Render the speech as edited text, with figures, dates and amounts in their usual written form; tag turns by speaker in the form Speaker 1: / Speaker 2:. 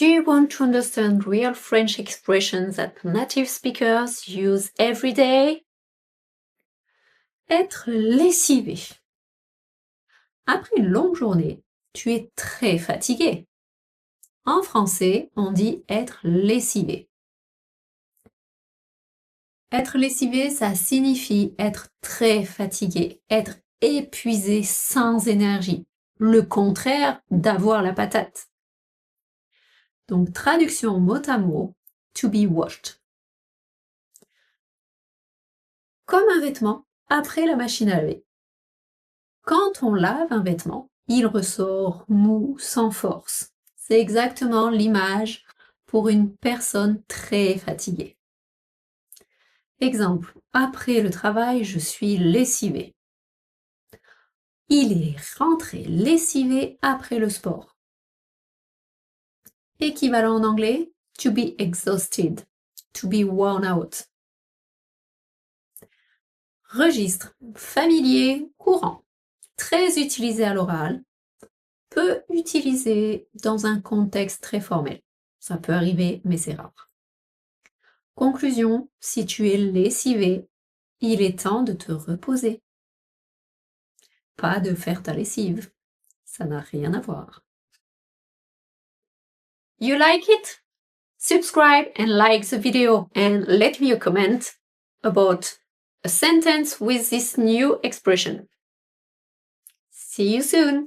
Speaker 1: Do you want to understand real French expressions that native speakers use every day? Être lessivé. Après une longue journée, tu es très fatigué. En français, on dit être lessivé. Être lessivé, ça signifie être très fatigué, être épuisé sans énergie. Le contraire d'avoir la patate. Donc, traduction mot à mot, to be washed. Comme un vêtement après la machine à laver. Quand on lave un vêtement, il ressort mou, sans force. C'est exactement l'image pour une personne très fatiguée. Exemple, après le travail, je suis lessivé. Il est rentré lessivé après le sport. Équivalent en anglais, to be exhausted, to be worn out. Registre familier, courant, très utilisé à l'oral, peu utilisé dans un contexte très formel. Ça peut arriver, mais c'est rare. Conclusion, si tu es lessivé, il est temps de te reposer. Pas de faire ta lessive. Ça n'a rien à voir. You like it? Subscribe and like the video and let me a comment about a sentence with this new expression. See you soon!